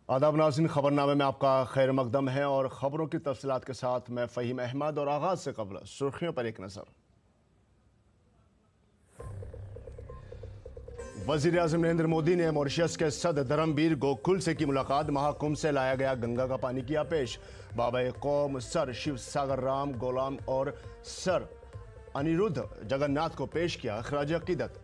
आदाब नाज़रीन, खबरनामे में आपका खैर मकदम है और ख़बरों की तफसीलात के साथ मैं फ़हीम अहमद। और आगाज़ से कबल सुर्खियों पर एक नज़र। वज़ीर आज़म नरेंद्र मोदी ने मॉरिशस के सदर धर्मवीर गोकुल से की मुलाकात। महाकुंभ से लाया गया गंगा का पानी किया पेश। बाबा कौम सर शिव सागर राम गोलाम और सर अनिरुद्ध जगन्नाथ को पेश किया खराज अकीदत।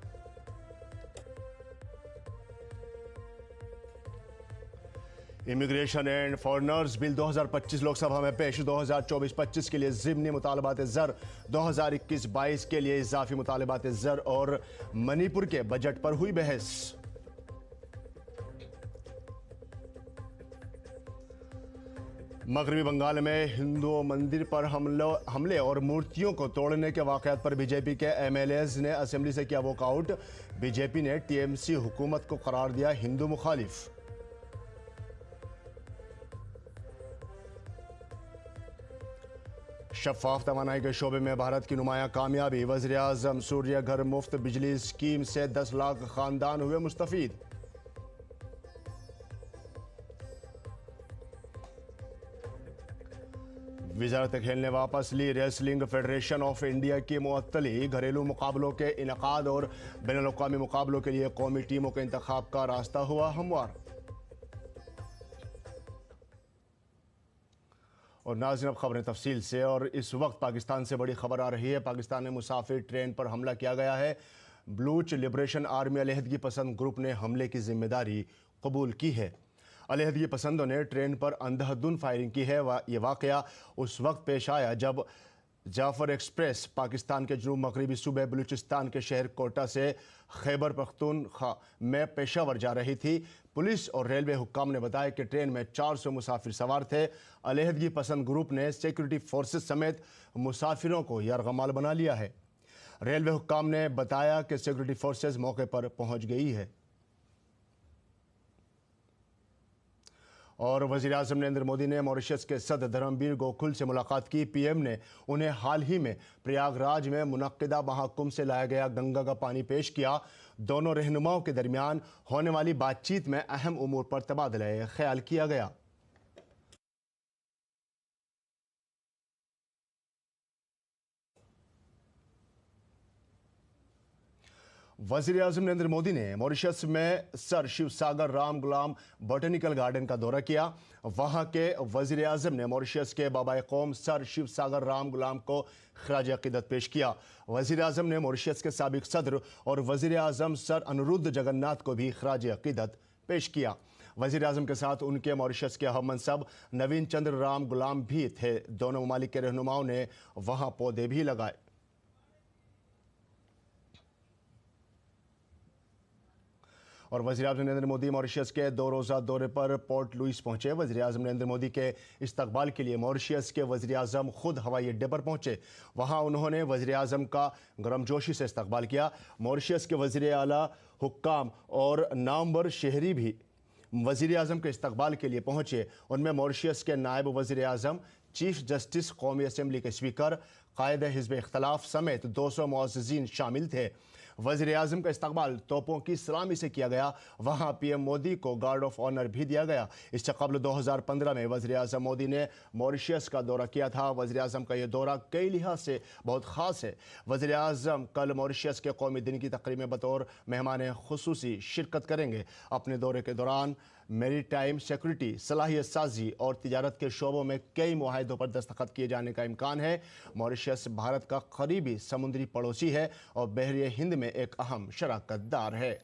Immigration and foreigners bill 2025 Lok Sabha में पेश। 2024-25 के लिए ज़िमनी मुतालबात ज़र, 2021-22 के लिए इजाफी मुतालबात ज़र और मणिपुर के बजट पर हुई बहस। मगरबी बंगाल में हिंदू मंदिर पर हमले और मूर्तियों को तोड़ने के वाकयात पर बीजेपी के एमएलएज ने असेंबली से किया वॉकआउट। बीजेपी ने टीएमसी हुकूमत को करार दिया हिंदू मुखालिफ। शफाफ तवानाई के शोबे में भारत की नुमाया कामयाबी। वज़ीर आज़म सूर्य घर मुफ्त बिजली स्कीम से 10 लाख खानदान हुए मुस्तफीद। वजारत खेल ने वापस ली रेसलिंग फेडरेशन ऑफ इंडिया की मुअत्तली। घरेलू मुकाबलों के इनकाद और बैनुल-अक़वामी मुकाबलों के लिए कौमी टीमों के इंतखाब का रास्ता हुआ हमवार। और नाज़रीन, अब खबरें तफसील से। और इस वक्त पाकिस्तान से बड़ी खबर आ रही है। पाकिस्तान में मुसाफिर ट्रेन पर हमला किया गया है। बलूच लिबरेशन आर्मी अलहदगी पसंद ग्रुप ने हमले की जिम्मेदारी कबूल की है। अलहदगी पसंदों ने ट्रेन पर अंधाधुंध फायरिंग की है। ये वाक़या उस वक्त पेश आया जब जाफर एक्सप्रेस पाकिस्तान के जनूब मगरबी सूबे बलूचिस्तान के शहर कोटा से खैबर पख्तूनख्वा में पेशावर जा रही थी। पुलिस और रेलवे हुक्काम ने बताया कि ट्रेन में 400 मुसाफिर सवार थे। अलहदगी पसंद ग्रुप ने सिक्योरिटी फोर्सेस समेत मुसाफिरों को यरगमाल बना लिया है। रेलवे हुक्काम ने बताया कि सिक्योरिटी फोर्सेस मौके पर पहुंच गई है। और वज़ीर आज़म नरेंद्र मोदी ने मॉरिशस के सदर धर्मवीर गोकुल से मुलाकात की। पीएम ने उन्हें हाल ही में प्रयागराज में मुनक्किदा महाकुंभ से लाया गया गंगा का पानी पेश किया। दोनों रहनुमाओं के दरमियान होने वाली बातचीत में अहम उमूर पर तबादला ख्याल किया गया। वज़ीर आज़म नरेंद्र मोदी ने मॉरिशस में सर शिव सागर राम गुलाम बोटेनिकल गार्डन का दौरा किया। वहां के वज़ीर आज़म ने मॉरिशस के बाबा कौम सर शिव सागर राम गुलाम को खराज अकीदत पेश किया। वज़ीर आज़म ने मॉरिशस के साबिक सदर और वज़ीर आज़म सर अनिरुद्ध जगन्नाथ को भी खराज अकीदत पेश किया। वज़ीर आज़म के साथ उनके मॉरिशस के हम मनसब नवीन चंद्र राम गुलाम भी थे। दोनों ममालिक के रहनुमाओं ने वहां पौधे भी लगाए। और वज़ीर आज़म नरेंद्र मोदी मॉरिशस के 2 रोज़ा दौरे पर पोर्ट लुइस पहुंचे। वज़ीर आज़म नरेंद्र मोदी के इस्तकबाल के लिए मॉरिशस के वज़ीर आज़म खुद हवाई अड्डे पर पहुंचे। वहां उन्होंने वज़ीर आज़म का गर्मजोशी से इस्तकबाल किया। मॉरिशस के वज़ीर आला हुक्काम और नामवर शहरी भी वज़ीर आज़म के इस्तकबाल के लिए पहुंचे। उनमें मॉरिशस के नायब वज़ीर आज़म, चीफ जस्टिस, कौमी असम्बली के स्पीकर, कायद हिज़्ब इख्तलाफ समेत 200 मुअज़्ज़िज़ीन शामिल थे। वज़ीर आज़म का इस्तकबाल तोपों की सलामी से किया गया। वहाँ पीएम मोदी को गार्ड ऑफ ऑनर भी दिया गया। इससे कबल 2015 में वज़ीर आज़म मोदी ने मॉरिशस का दौरा किया था। वज़ीर आज़म का यह दौरा कई लिहाज से बहुत ख़ास है। वज़ीर आज़म कल मॉरिशस के कौमी दिन की तकरीब में बतौर मेहमान खुसूसी शिरकत करेंगे। अपने दौरे के दौरान मैरीटाइम सिक्योरिटी, सलाहियत साजी और तिजारत के शोबों में कई मुआहिदों पर दस्तखत किए जाने का इम्कान है। मॉरिशस भारत का करीबी समुद्री पड़ोसी है और बहरिया हिंद में एक अहम शराकतदार है।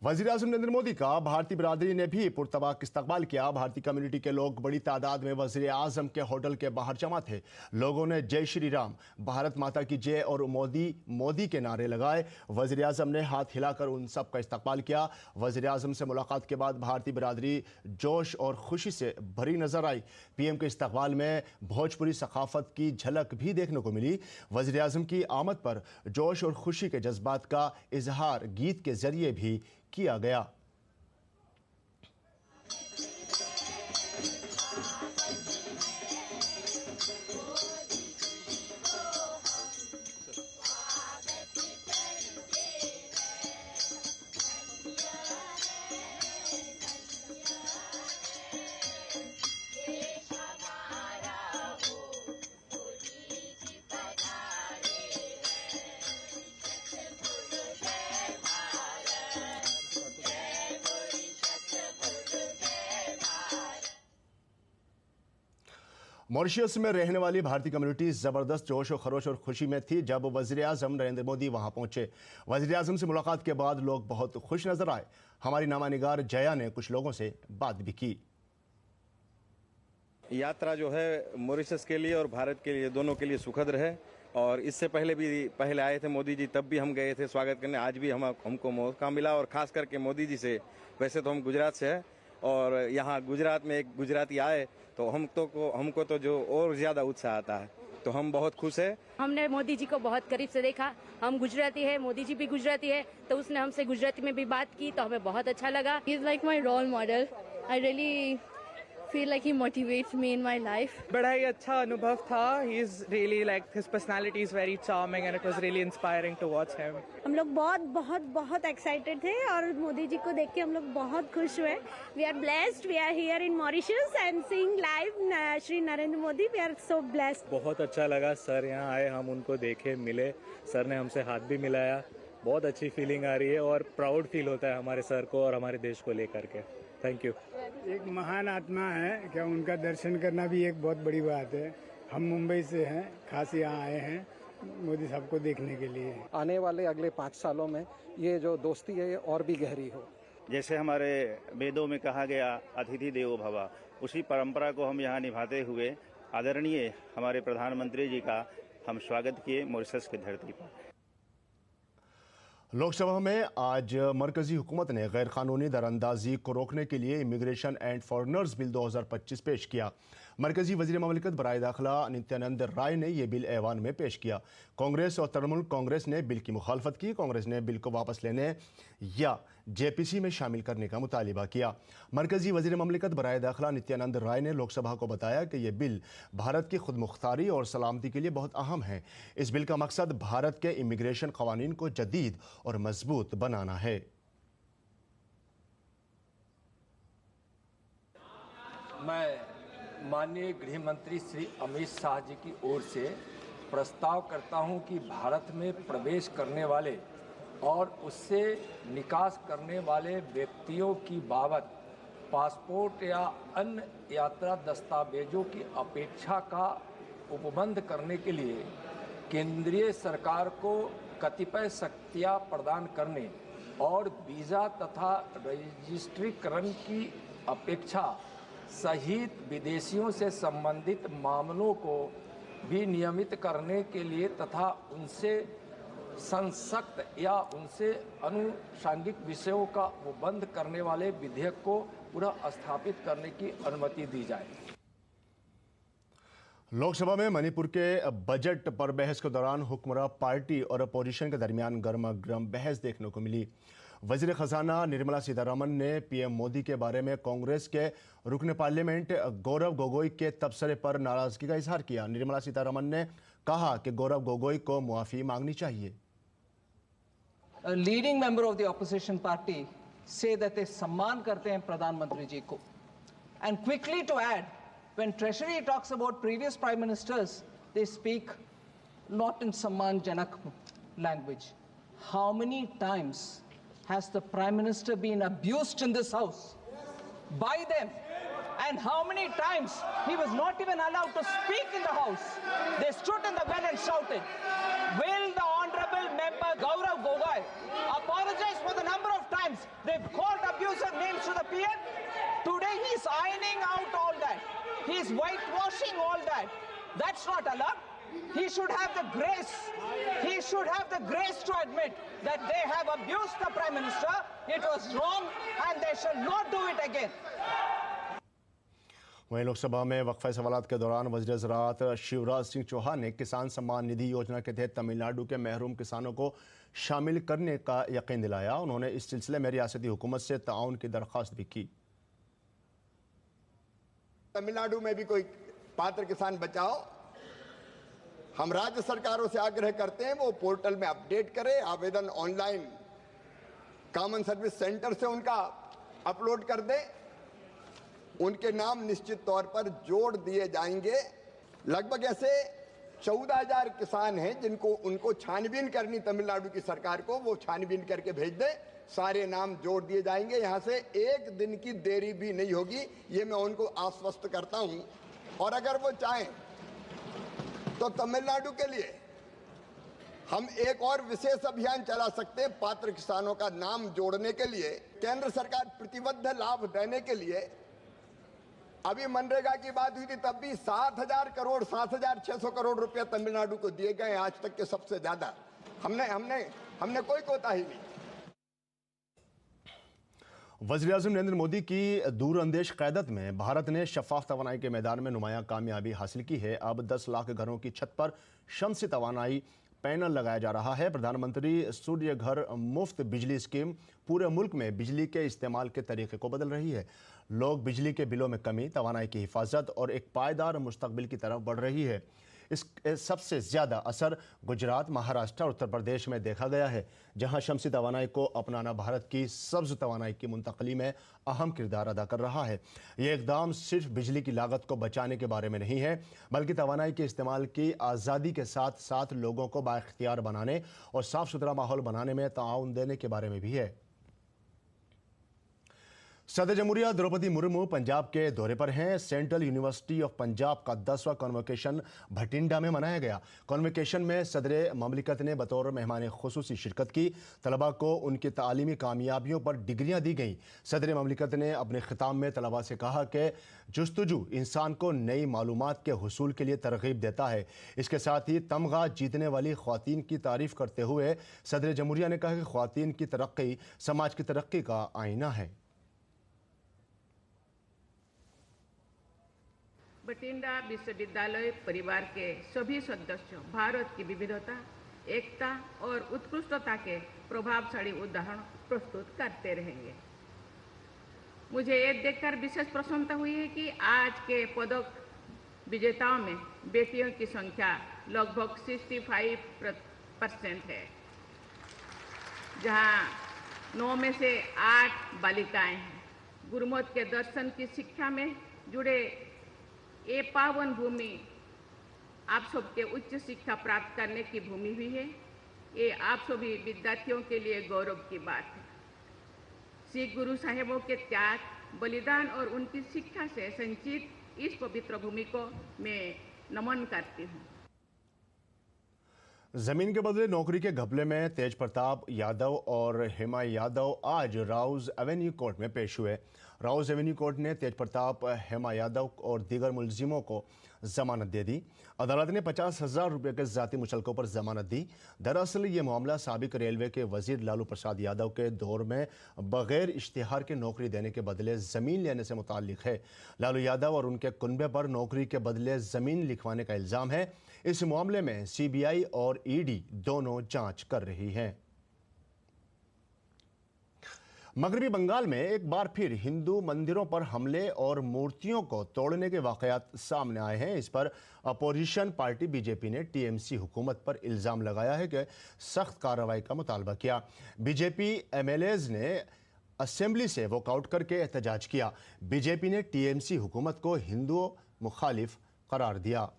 वज़ीर आज़म नरेंद्र मोदी का भारतीय बिरादरी ने भी पुरतबाक इस्तकबाल किया। भारतीय कम्युनिटी के लोग बड़ी तादाद में वज़ीर आज़म के होटल के बाहर जमा थे। लोगों ने जय श्री राम, भारत माता की जय और मोदी मोदी के नारे लगाए। वज़ीर आज़म ने हाथ हिलाकर उन सब का इस्तकबाल किया। वज़ीर आज़म से मुलाकात के बाद भारतीय बिरादरी जोश और खुशी से भरी नजर आई। पीएम के इस्तकबाल में भोजपुरी सकाफत की झलक भी देखने को मिली। वज़ीर आज़म की आमद पर जोश और खुशी के जज्बात का इजहार गीत के जरिए भी किया गया। मॉरिशस में रहने वाली भारतीय कम्युनिटी ज़बरदस्त जोश और खरोश और खुशी में थी जब वज़ीर-ए-आज़म नरेंद्र मोदी वहां पहुंचे। वज़ीर-ए-आज़म से मुलाकात के बाद लोग बहुत खुश नजर आए। हमारी नामानिगार जया ने कुछ लोगों से बात भी की। यात्रा जो है मॉरिशस के लिए और भारत के लिए, दोनों के लिए सुखद रहे। और इससे पहले आए थे मोदी जी, तब भी हम गए थे स्वागत करने। आज भी हमको मौका मिला, और खास करके मोदी जी से। वैसे तो हम गुजरात से हैं, और यहाँ गुजरात में एक गुजराती आए तो हमको तो जो और ज्यादा उत्साह आता है, तो हम बहुत खुश है। हमने मोदी जी को बहुत करीब से देखा। हम गुजराती है, मोदी जी भी गुजराती है, तो उसने हमसे गुजराती में भी बात की, तो हमें बहुत अच्छा लगा। He is like my role model. I really feel like he motivates me in my life. बड़ा ही अच्छा अनुभव था। He is really like, his personality is very charming and it was really inspiring to watch him. हम लोग बहुत excited थे, और मोदी जी को देख के हम लोग बहुत खुश हुए। We are blessed. We are here in Mauritius and seeing live Shri Narendra Modi. We are so blessed. बहुत अच्छा लगा सर यहाँ आए, हम उनको देखे, मिले, सर ने हमसे हाथ भी मिलाया। बहुत अच्छी फीलिंग आ रही है और प्राउड फील होता है हमारे सर को और हमारे देश को लेकर के। Thank you. एक महान आत्मा है, क्या उनका दर्शन करना भी एक बहुत बड़ी बात है। हम मुंबई से हैं, खास यहाँ आए हैं मोदी साहब को देखने के लिए। आने वाले अगले 5 सालों में ये जो दोस्ती है ये और भी गहरी हो। जैसे हमारे वेदों में कहा गया अतिथि देवो भव, उसी परंपरा को हम यहाँ निभाते हुए आदरणीय हमारे प्रधानमंत्री जी का हम स्वागत किए मॉरिशस की धरती पर। लोकसभा में आज मरकजी हुकूमत ने गैर कानूनी दरअंदाजी को रोकने के लिए इमिग्रेशन एंड फॉरेनर्स बिल 2025 पेश किया। मरकजी वजीर ममलिकत बराए दाखिला नित्यानंद राय ने यह बिल ऐवान में पेश किया। कांग्रेस और तृणमूल कांग्रेस ने बिल की मुखालफत की। कांग्रेस ने बिल को वापस लेने या जेपीसी में शामिल करने का मुतालिबा किया। मरकजी वजीर ममलिकत बराए दाखिला नित्यानंद राय ने लोकसभा को बताया कि यह बिल भारत की खुद मुख्तारी और सलामती के लिए बहुत अहम है। इस बिल का मकसद भारत के इमिग्रेशन कवानीन को जदीद और मजबूत बनाना है। मैं माननीय गृह मंत्री श्री अमित शाह जी की ओर से प्रस्ताव करता हूं कि भारत में प्रवेश करने वाले और उससे निकास करने वाले व्यक्तियों की बाबत पासपोर्ट या अन्य यात्रा दस्तावेजों की अपेक्षा का उपबंध करने के लिए केंद्रीय सरकार को कतिपय शक्तियां प्रदान करने और वीज़ा तथा रजिस्ट्रीकरण की अपेक्षा सहित विदेशियों से संबंधित मामलों को भी नियमित करने के लिए तथा उनसे संसक्त या उनसे अनुषंगिक विषयों का उपबंध करने वाले विधेयक को पुनः स्थापित करने की अनुमति दी जाए। लोकसभा में मणिपुर के बजट पर बहस के दौरान हुक्मरान पार्टी और अपोजिशन के दरमियान गर्मा गर्म बहस देखने को मिली। वजीर खजाना निर्मला सीतारमण ने पीएम मोदी के बारे में कांग्रेस के रुकन पार्लियामेंट गौरव गोगोई के तबसरे पर नाराजगी का इजहार किया। निर्मला सीतारमण ने कहा कि गौरव गोगोई को मुआफी मांगनी चाहिए। A leading member of the opposition party say that they सम्मान करते हैं प्रधानमंत्री जी को, and quickly to add, when Treasury talks about previous prime ministers, they speak not in सम्मान जनक language. How many times has the prime minister been abused in this house by them? And how many times he was not even allowed to speak in the house? They stood in the well and shouted. Will the honorable member Gaurav Gogoi apologize for the number of times they've called abusive names to the PM? Today he's ironing out all that. He's whitewashing all that. That's not allowed. He should have the grace. He should have the grace to admit that they have abused the Prime Minister. It was wrong and they shall not do it again. वहीं लोकसभा में वक्फे सवालात के दौरान वज़ीर ज़राअत शिवराज सिंह चौहान ने किसान सम्मान निधि योजना के तहत तमिलनाडु के महरूम किसानों को शामिल करने का यकीन दिलाया। उन्होंने इस सिलसिले में रियासती हुकूमत से ताउन की दरख्वास्त भी की। तमिलनाडु में भी कोई पात्र किसान बचाओ, हम राज्य सरकारों से आग्रह करते हैं वो पोर्टल में अपडेट करें, आवेदन ऑनलाइन कॉमन सर्विस सेंटर से उनका अपलोड कर दें, उनके नाम निश्चित तौर पर जोड़ दिए जाएंगे। लगभग ऐसे 14,000 किसान हैं जिनको उनको छानबीन करनी तमिलनाडु की सरकार को, वो छानबीन करके भेज दें, सारे नाम जोड़ दिए जाएंगे। यहाँ से एक दिन की देरी भी नहीं होगी, ये मैं उनको आश्वस्त करता हूँ। और अगर वो चाहें तो तमिलनाडु के लिए हम एक और विशेष अभियान चला सकते हैं। पात्र किसानों का नाम जोड़ने के लिए केंद्र सरकार प्रतिबद्ध लाभ देने के लिए, अभी मनरेगा की बात हुई थी तब भी 7,000 करोड़ 7,600 करोड़ रुपए तमिलनाडु को दिए गए, आज तक के सबसे ज्यादा। हमने कोई कोताही नहीं। वज़ीर-ए-आज़म नरेंद्र मोदी की दूरअंदेश क़यादत में भारत ने शफ़ाफ़ तवानाई के मैदान में नुमायां कामयाबी हासिल की है। अब 10 लाख घरों की छत पर शम्सी तवानाई पैनल लगाया जा रहा है। प्रधानमंत्री सूर्य घर मुफ्त बिजली स्कीम पूरे मुल्क में बिजली के इस्तेमाल के तरीके को बदल रही है। लोग बिजली के बिलों में कमी, तवानाई की हिफाजत और एक पायदार मुस्तकबिल की तरफ बढ़ रही है। इस सबसे ज़्यादा असर गुजरात, महाराष्ट्र और उत्तर प्रदेश में देखा गया है, जहां शम्सी तवानाई को अपनाना भारत की सब्ज़ तवानाई की मुंतकली में अहम किरदार अदा कर रहा है। ये इकदाम सिर्फ बिजली की लागत को बचाने के बारे में नहीं है, बल्कि तवानाई के इस्तेमाल की आज़ादी के साथ साथ लोगों को बाइख्तियार बनाने और साफ़ सुथरा माहौल बनाने में ताउन देने के बारे में भी है। सदर जमहूरिया द्रौपदी मुर्मू पंजाब के दौरे पर हैं। सेंट्रल यूनिवर्सिटी ऑफ पंजाब का 10वां कॉन्वोकेशन भटिंडा में मनाया गया। कॉन्वोकेशन में सदर ममलिकत ने बतौर मेहमान खुसूसी शिरकत की। तलबा को उनकी तालीमी कामयाबियों पर डिग्रियां दी गईं। सदर ममलिकत ने अपने खिताब में तलबा से कहा कि जुस्तजू इंसान को नई मालूमात के हुसूल के लिए तरगीब देता है। इसके साथ ही तमगा जीतने वाली ख्वातीन की तारीफ करते हुए सदर जमहूरिया ने कहा कि ख्वातीन की तरक्की समाज की तरक्की का आईना है। बठिंडा विश्वविद्यालय परिवार के सभी सदस्यों भारत की विविधता, एकता और उत्कृष्टता के प्रभावशाली उदाहरण प्रस्तुत करते रहेंगे। मुझे ये देखकर विशेष प्रसन्नता हुई है कि आज के पदक विजेताओं में बेटियों की संख्या लगभग 65% है, जहां 9 में से 8 बालिकाएं हैं। गुरुमत के दर्शन की शिक्षा में जुड़े ये पावन भूमि आप सबके उच्च शिक्षा प्राप्त करने की भूमि भी है। ये आप सभी विद्यार्थियों के लिए गौरव की बात है। सिख गुरु साहेबों के त्याग, बलिदान और उनकी शिक्षा से संचित इस पवित्र भूमि को मैं नमन करती हूँ। जमीन के बदले नौकरी के घपले में तेज प्रताप यादव और हेमा यादव आज राउज एवेन्यू कोर्ट में पेश हुए। राउज एवेन्यू कोर्ट ने तेज प्रताप, हेमा यादव और दीगर मुलजिमों को जमानत दे दी। अदालत ने 50,000 रुपये के ज़ाती मुचलकों पर जमानत दी। दरअसल ये मामला साबिक रेलवे के वजीर लालू प्रसाद यादव के दौर में बगैर इश्तिहार के नौकरी देने के बदले ज़मीन लेने से मुताल्लिक है। लालू यादव और उनके कुनबे पर नौकरी के बदले ज़मीन लिखवाने का इल्ज़ाम है। इस मामले में CBI और ED दोनों जांच कर रही हैं। मगरबी बंगाल में एक बार फिर हिंदू मंदिरों पर हमले और मूर्तियों को तोड़ने के वाकयात सामने आए हैं। इस पर अपोजिशन पार्टी BJP ने TMC हुकूमत पर इल्ज़ाम लगाया है कि सख्त कार्रवाई का मुतालबा किया। BJP MLAs ने असेंबली से वॉकआउट करके एहतजाज किया। BJP ने TMC हुकूमत को हिंदू मुखालिफ करार दिया।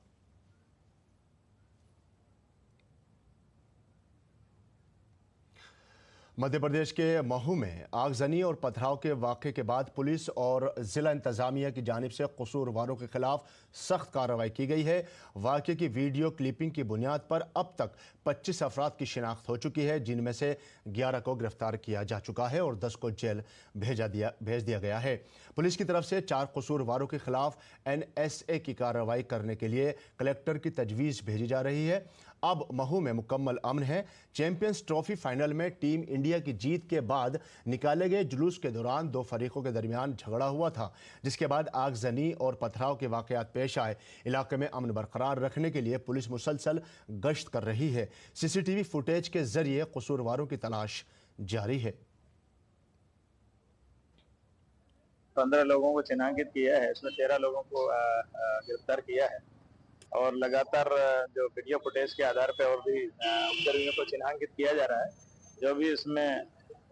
मध्य प्रदेश के महू में आगजनी और पथराव के वाक़े के बाद पुलिस और ज़िला इंतज़ामिया की जानिब से कसूरवारों के खिलाफ सख्त कार्रवाई की गई है। वाक़े की वीडियो क्लिपिंग की बुनियाद पर अब तक 25 अफराद की शिनाख्त हो चुकी है, जिनमें से 11 को गिरफ्तार किया जा चुका है और 10 को जेल भेज दिया गया है। पुलिस की तरफ से 4 कसूरवारों के खिलाफ NSA की कार्रवाई करने के लिए कलेक्टर की तजवीज़ भेजी जा रही है। अब महू में मुकम्मल अमन है। चैंपियंस ट्रॉफी फाइनल में टीम इंडिया की जीत के बाद निकाले गए जुलूस के दौरान 2 फरीकों के दरमियान झगड़ा हुआ था, जिसके बाद आगजनी और पथराव के वाकयात पेश आए। इलाके में अमन बरकरार रखने के लिए पुलिस मुसलसल गश्त कर रही है। CCTV फुटेज के जरिए कसूरवारों की तलाश जारी है। 15 लोगों को चिन्हांकित किया है, इसमें 13 लोगों को गिरफ्तार किया है और लगातार जो वीडियो फुटेज के आधार पर और भी उपद्रवियों को चिन्हांकित किया जा रहा है। जो भी इसमें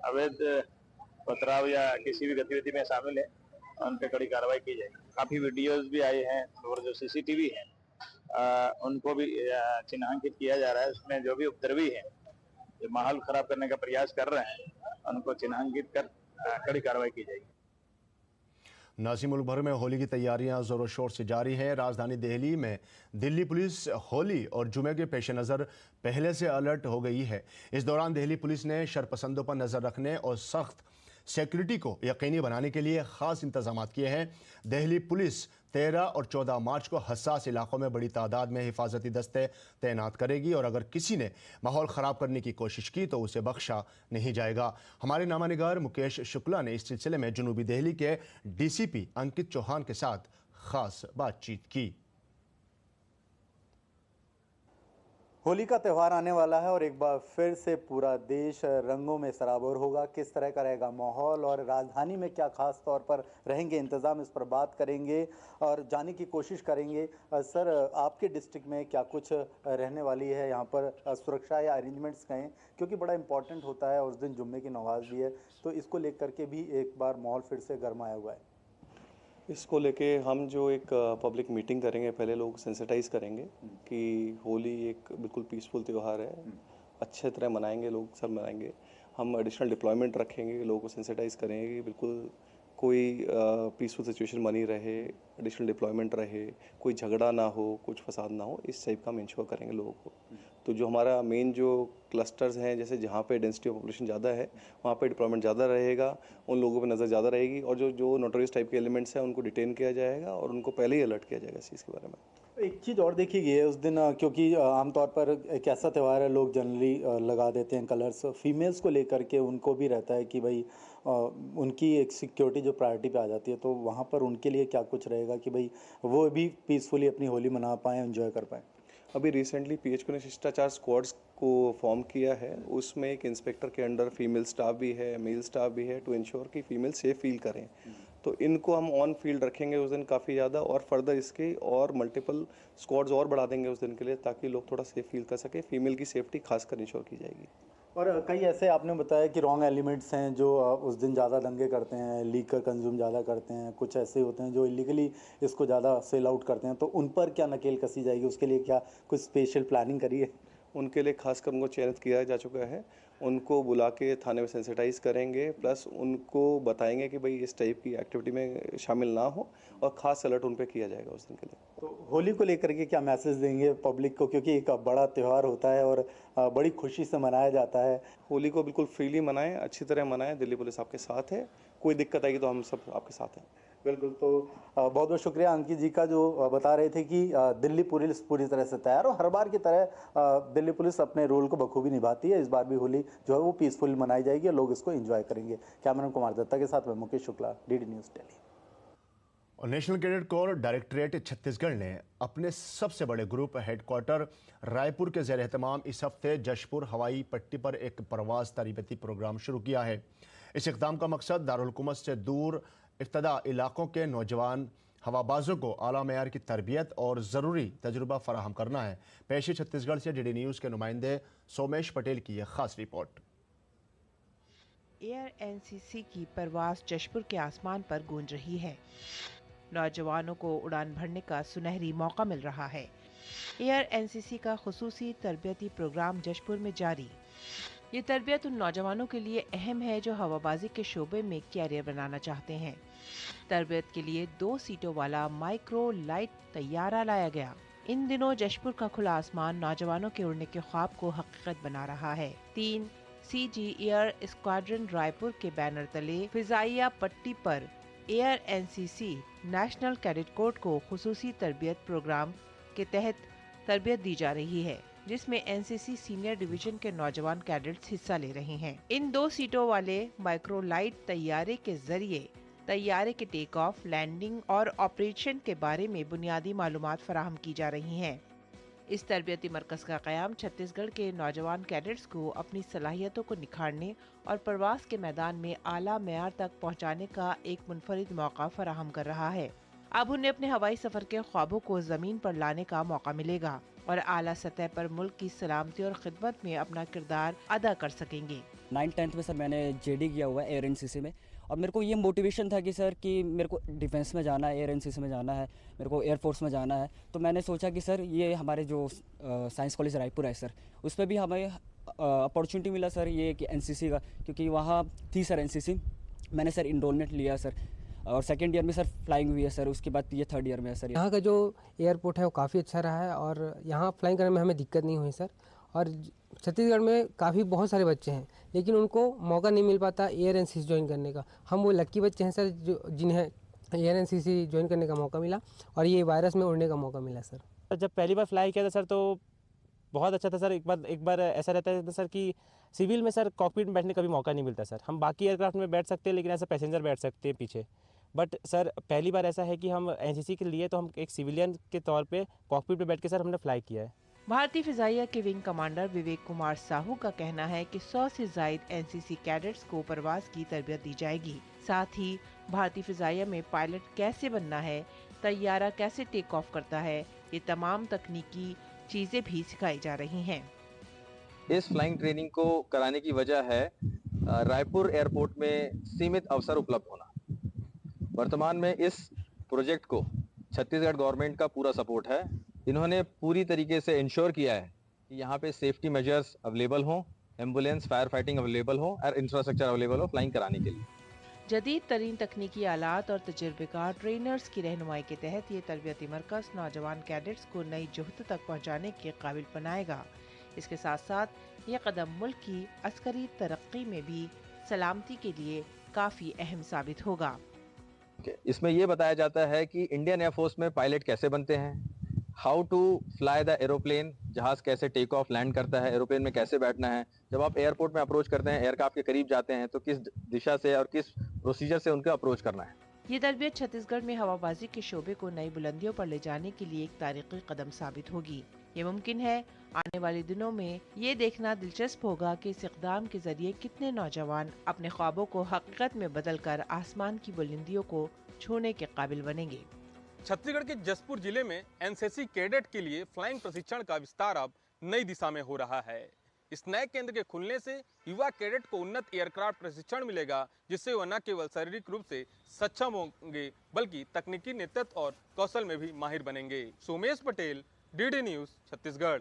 अवैध पथराव या किसी भी गतिविधि में शामिल है उन पर कड़ी कार्रवाई की जाएगी। काफ़ी वीडियोस भी आए हैं और जो CCTV हैं उनको भी चिन्हांकित किया जा रहा है। इसमें जो भी उपद्रवी हैं, जो माहौल खराब करने का प्रयास कर रहे हैं, उनको चिन्हांकित कर कड़ी कार्रवाई की जाएगी। नाज़ी मुल्क भर में होली की तैयारियां जोरों शोर से जारी हैं। राजधानी दिल्ली में दिल्ली पुलिस होली और जुमे के पेश नज़र पहले से अलर्ट हो गई है। इस दौरान दिल्ली पुलिस ने शरपसंदों पर नज़र रखने और सख्त सिक्योरिटी को यकीनी बनाने के लिए ख़ास इंतजाम किए हैं। दिल्ली पुलिस 13 और 14 मार्च को हसास इलाकों में बड़ी तादाद में हिफाजती दस्ते तैनात करेगी और अगर किसी ने माहौल ख़राब करने की कोशिश की तो उसे बख्शा नहीं जाएगा। हमारे नामानिगार मुकेश शुक्ला ने इस सिलसिले में जनूबी दिल्ली के डीसीपी अंकित चौहान के साथ ख़ास बातचीत की। होली का त्यौहार आने वाला है और एक बार फिर से पूरा देश रंगों में सराबोर होगा। किस तरह का रहेगा माहौल और राजधानी में क्या खास तौर पर रहेंगे इंतज़ाम, इस पर बात करेंगे और जानने की कोशिश करेंगे। सर, आपके डिस्ट्रिक्ट में क्या कुछ रहने वाली है यहाँ पर सुरक्षा या अरेंजमेंट्स कहें, क्योंकि बड़ा इंपॉर्टेंट होता है, उस दिन जुम्मे की नमाज भी है, तो इसको लेकर के भी एक बार माहौल फिर से गरमाया हुआ है। इसको लेके हम जो एक पब्लिक मीटिंग करेंगे, पहले लोग सेंसिटाइज करेंगे कि होली एक बिल्कुल पीसफुल त्यौहार है, अच्छे तरह मनाएंगे, लोग सब मनाएंगे। हम एडिशनल डिप्लॉयमेंट रखेंगे, लोगों को सेंसिटाइज करेंगे कि बिल्कुल कोई पीसफुल सिचुएशन बनी रहे, एडिशनल डिप्लॉयमेंट रहे, कोई झगड़ा ना हो, कुछ फसाद ना हो, इस टाइप का हम इंश्योर करेंगे लोगों को। तो जो हमारा मेन जो क्लस्टर्स हैं, जैसे जहाँ पे डेंसिटी ऑफ पॉपुलेशन ज़्यादा है वहाँ पे डिप्लॉयमेंट ज़्यादा रहेगा, उन लोगों पे नज़र ज़्यादा रहेगी और जो नोटोरियस टाइप के एलिमेंट्स हैं उनको डिटेन किया जाएगा और उनको पहले ही अलर्ट किया जाएगा इस चीज़ के बारे में। एक चीज़ और देखी गई है उस दिन, क्योंकि आमतौर पर एक ऐसा त्यौहार है, लोग जनरली लगा देते हैं कलर्स, फीमेल्स को लेकर के उनको भी रहता है कि भाई उनकी एक सिक्योरिटी जो प्रायोरिटी पे आ जाती है, तो वहाँ पर उनके लिए क्या कुछ रहेगा कि भाई वो भी पीसफुली अपनी होली मना पाएँ, एंजॉय कर पाएँ। अभी रिसेंटली पीएचक्यू ने शिष्टाचार स्क्वाड्स को फॉर्म किया है, उसमें एक इंस्पेक्टर के अंडर फीमेल स्टाफ भी है, मेल स्टाफ भी है, टू इंश्योर कि फीमेल सेफ फील करें। तो इनको हम ऑन फील्ड रखेंगे उस दिन काफ़ी ज़्यादा और फर्दर इसके और मल्टीपल स्क्वाड्स और बढ़ा देंगे उस दिन के लिए, ताकि लोग थोड़ा सेफ फील कर सके। फीमेल की सेफ्टी खासकर इंश्योर की जाएगी। और कई ऐसे आपने बताया कि रॉन्ग एलिमेंट्स हैं जो उस दिन ज़्यादा दंगे करते हैं, लीकर कंज्यूम ज़्यादा करते हैं, कुछ ऐसे होते हैं जो इलीगली इसको ज़्यादा सेल आउट करते हैं, तो उन पर क्या नकेल कसी जाएगी, उसके लिए क्या कुछ स्पेशल प्लानिंग करी है? उनके लिए खासकर उनको चयनित किया जा चुका है, उनको बुला के थाने में सेंसिटाइज करेंगे, प्लस उनको बताएंगे कि भाई इस टाइप की एक्टिविटी में शामिल ना हो और ख़ास अलर्ट उन पे किया जाएगा उस दिन के लिए। तो होली को लेकर के क्या मैसेज देंगे पब्लिक को, क्योंकि एक बड़ा त्यौहार होता है और बड़ी खुशी से मनाया जाता है। होली को बिल्कुल फ्रीली मनाएं, अच्छी तरह मनाएं, दिल्ली पुलिस आपके साथ है, कोई दिक्कत आएगी तो हम सब आपके साथ हैं। बिल्कुल। तो बहुत बहुत शुक्रिया अंकित जी का, जो बता रहे थे कि दिल्ली पुलिस पूरी तरह से तैयार और हर बार की तरह दिल्ली पुलिस अपने रोल को बखूबी निभाती है। इस बार भी होली जो है वो पीसफुल मनाई जाएगी और लोग इसको एंजॉय करेंगे। कैमरामैन कुमार दत्ता के साथ मैं मुकेश शुक्ला, डीडी न्यूज़ दिल्ली। और national cadet corps directorate Chhattisgarh ने अपने सबसे बड़े ग्रुप हेडक्वार्टर रायपुर के ज़ेर एहतमाम इस हफ्ते जशपुर हवाई पट्टी पर एक प्रवास तरबियती प्रोग्राम शुरू किया है। इस इक़दाम का मकसद दारुल हुकूमत से दूर इब्तदा इलाकों के नौजवान हवाबाजों को आला मेयार की तरबियत और ज़रूरी तजुर्बा फराहम करना है। पेशी छत्तीसगढ़ से डीडी न्यूज़ के नुमाइंदे सोमेश पटेल की यह खास रिपोर्ट। एयर एनसीसी की परवास जशपुर के आसमान पर गूंज रही है। नौजवानों को उड़ान भरने का सुनहरी मौका मिल रहा है। एयर एनसीसी का खुसूसी तरबियती प्रोग्राम जशपुर में जारी। ये तरबियत उन नौजवानों के लिए अहम है जो हवाबाजी के शोबे में कैरियर बनाना चाहते हैं। तरबियत के लिए 2 सीटों वाला माइक्रो लाइट तैयारा लाया गया। इन दिनों जशपुर का खुला आसमान नौजवानों के उड़ने के ख्वाब को हकीकत बना रहा है। 3 CG एयर स्क्वाड्रन रायपुर के बैनर तले फिजाइया पट्टी पर air NCC national cadet corps को खुसूसी तरबियत प्रोग्राम के तहत तरबियत दी जा रही है, जिसमें एनसीसी सीनियर डिवीजन के नौजवान कैडेट्स हिस्सा ले रहे हैं। इन 2 सीटों वाले माइक्रोलाइट तैयारे के जरिए तैयारे के टेक ऑफ, लैंडिंग और ऑपरेशन के बारे में बुनियादी मालूमात फराहम की जा रही हैं। इस तरबियती मरकज़ का क़याम छत्तीसगढ़ के नौजवान कैडेट्स को अपनी सलाहियतों को निखारने और प्रवास के मैदान में आला मेयार तक पहुंचाने का एक मुनफरिद मौका फराहम कर रहा है। अब उन्हें अपने हवाई सफर के ख्वाबों को जमीन पर लाने का मौका मिलेगा और आला सतह पर मुल्क की सलामती और खिदमत में अपना किरदार अदा कर सकेंगे। 9th-10th में सर मैंने जेडी किया हुआ है एयर एनसीसी में, और मेरे को ये मोटिवेशन था कि सर कि मेरे को डिफेंस में जाना है, एयर एनसीसी में जाना है, मेरे को एयरफोर्स में जाना है। तो मैंने सोचा कि सर ये हमारे जो साइंस कॉलेज रायपुर है सर, उस पर भी हमें अपॉर्चुनिटी मिला सर ये कि एनसीसी का, क्योंकि वहाँ थी सर एनसीसी। मैंने सर इनरोलमेंट लिया सर, और सेकेंड ईयर में सर फ्लाइंग हुई है सर, उसके बाद ये थर्ड ईयर में है सर। यहाँ का जो एयरपोर्ट है वो काफ़ी अच्छा रहा है और यहाँ फ्लाइंग करने में हमें दिक्कत नहीं हुई सर। और छत्तीसगढ़ में काफ़ी बहुत सारे बच्चे हैं लेकिन उनको मौका नहीं मिल पाता एयर एनसीसी ज्वाइन करने का। हम वो लक्की बच्चे हैं सर जो जिन्हें एयर एनसीसी ज्वाइन करने का मौका मिला और ये वायरस में उड़ने का मौका मिला सर। जब पहली बार फ्लाई किया था सर तो बहुत अच्छा था सर। एक बार ऐसा रहता है सर कि सिविल में सर कॉकपिट में बैठने का भी मौका नहीं मिलता सर। हम बाकी एयरक्राफ्ट में बैठ सकते हैं लेकिन ऐसा पैसेंजर बैठ सकते हैं पीछे। बट सर पहली बार ऐसा है कि हम एनसीसी के लिए तो हम एक सिविलियन के तौर पे कॉकपिट में बैठ के सर हमने फ्लाई किया है। भारतीय फिजाइया के विंग कमांडर विवेक कुमार साहू का कहना है कि 100 से ज्यादा एनसीसी कैडेट्स को परवाज की तरबियत दी जाएगी। साथ ही भारतीय फिजाइया में पायलट कैसे बनना है, तैयारा कैसे टेक ऑफ करता है, ये तमाम तकनीकी चीजें भी सिखाई जा रही हैं। इस फ्लाइंग ट्रेनिंग को कराने की वजह है रायपुर एयरपोर्ट में सीमित अवसर उपलब्ध होना। वर्तमान में इस प्रोजेक्ट को छत्तीसगढ़ गवर्नमेंट का पूरा सपोर्ट है। इन्होंने पूरी तरीके से इंश्योर किया है कि यहाँ पे सेफ्टी मेजर्स अवेलेबल हों, एम्बुलेंस फायर फाइटिंग अवेलेबल हो और इंफ्रास्ट्रक्चर अवेलेबल हो फ्लाइंग कराने के लिए। जदीद तरीन तकनीकी आलात और तजुर्बेकार ट्रेनर्स की रहनुमाई के तहत ये तरबियती मरकज नौजवान कैडेट्स को नई जुहत तक पहुँचाने के काबिल बनाएगा। इसके साथ साथ ये कदम मुल्क की अस्करी तरक्की में भी सलामती के लिए काफ़ी अहम साबित होगा। इसमें ये बताया जाता है कि इंडियन एयरफोर्स में पायलट कैसे बनते हैं, how to fly the aeroplane, जहाज कैसे टेक ऑफ लैंड करता है, एरोप्लेन में कैसे बैठना है, जब आप एयरपोर्ट में अप्रोच करते हैं, एयरक्राफ्ट के करीब जाते हैं तो किस दिशा से और किस प्रोसीजर से उनको अप्रोच करना है। ये तरबियत छत्तीसगढ़ में हवाबाजी के शोबे को नई बुलंदियों पर ले जाने के लिए एक तारीखी कदम साबित होगी। ये मुमकिन है। आने वाले दिनों में ये देखना दिलचस्प होगा कि इस इक़दाम के जरिए कितने नौजवान अपने ख्वाबों को हकीकत में बदलकर आसमान की बुलंदियों को छूने के काबिल बनेंगे। छत्तीसगढ़ के जसपुर जिले में एनसीसी कैडेट के लिए फ्लाइंग प्रशिक्षण का विस्तार अब नई दिशा में हो रहा है। इस नए केंद्र के खुलने से युवा कैडेट को उन्नत एयरक्राफ्ट प्रशिक्षण मिलेगा, जिससे वह न केवल शारीरिक रूप से सक्षम होंगे बल्कि तकनीकी नेतृत्व और कौशल में भी माहिर बनेंगे। Somesh Patel, DD news, Chhattisgarh.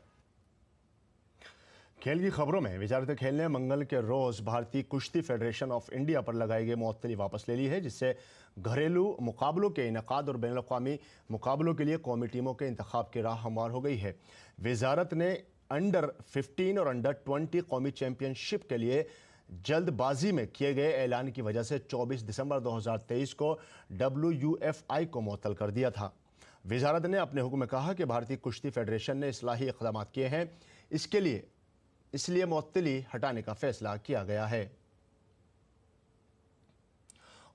खेल की खबरों में वजारत खेल ने मंगल के रोज़ भारतीय कुश्ती फेडरेशन ऑफ इंडिया पर लगाई गई मुअत्तली वापस ले ली है, जिससे घरेलू मुकाबलों के इनकाद और बैनुल-अक़वामी मुकाबलों के लिए कौमी टीमों के इंतखाब की राह हमवार हो गई है। वजारत ने अंडर 15 और अंडर 20 कौमी चैंपियनशिप के लिए जल्दबाजी में किए गए ऐलान की वजह से 24 दिसंबर 2023 को WUFI को मुअत्तल कर दिया था। वजारत ने अपने हुक्म में कहा कि भारतीय कुश्ती फेडरेशन ने इस्लाही इक़दाम किए हैं, इसलिए मुअत्तली हटाने का फैसला किया गया है।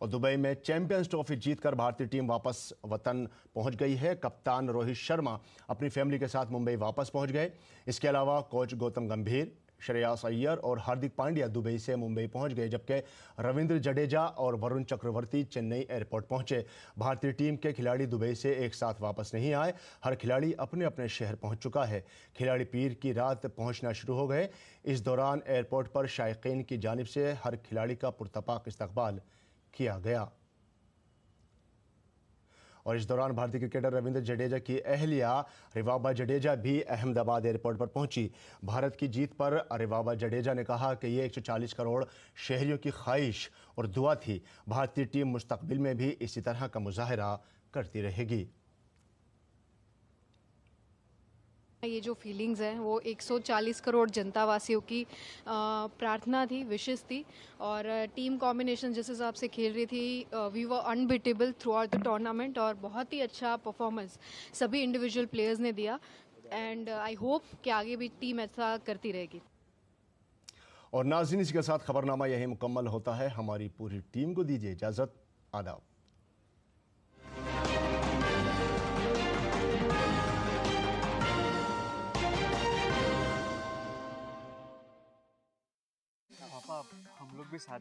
और दुबई में चैंपियंस ट्रॉफी जीतकर भारतीय टीम वापस वतन पहुंच गई है। कप्तान रोहित शर्मा अपनी फैमिली के साथ मुंबई वापस पहुंच गए। इसके अलावा कोच गौतम गंभीर, श्रेयस अय्यर और हार्दिक पांड्या दुबई से मुंबई पहुंच गए, जबकि रविंद्र जडेजा और वरुण चक्रवर्ती चेन्नई एयरपोर्ट पहुंचे। भारतीय टीम के खिलाड़ी दुबई से एक साथ वापस नहीं आए। हर खिलाड़ी अपने अपने शहर पहुंच चुका है। खिलाड़ी पीर की रात पहुंचना शुरू हो गए। इस दौरान एयरपोर्ट पर शायकीन की जानिब से हर खिलाड़ी का पुरतपाक इस्तकबाल किया गया। और इस दौरान भारतीय क्रिकेटर रविंद्र जडेजा की अहलिया रिवाबा जडेजा भी अहमदाबाद एयरपोर्ट पर पहुंची। भारत की जीत पर रिवाबा जडेजा ने कहा कि ये 140 करोड़ शहरियों की ख्वाहिश और दुआ थी। भारतीय टीम मुस्तकबिल में भी इसी तरह का मुजाहरा करती रहेगी। ये जो फीलिंग्स हैं वो 140 करोड़ जनता वासियों की प्रार्थना थी, विशेस थी। और टीम कॉम्बिनेशन जिस हिसाब से खेल रही थी, we were unbeatable throughout the tournament और बहुत ही अच्छा परफॉर्मेंस सभी इंडिविजुअल प्लेयर्स ने दिया। एंड आई होप कि आगे भी टीम ऐसा करती रहेगी। और नाज़रीन, इसके साथ खबरनामा यही मुकम्मल होता है। हमारी पूरी टीम को दीजिए इजाज़त। आदाब। पापा, हम लोग भी साथ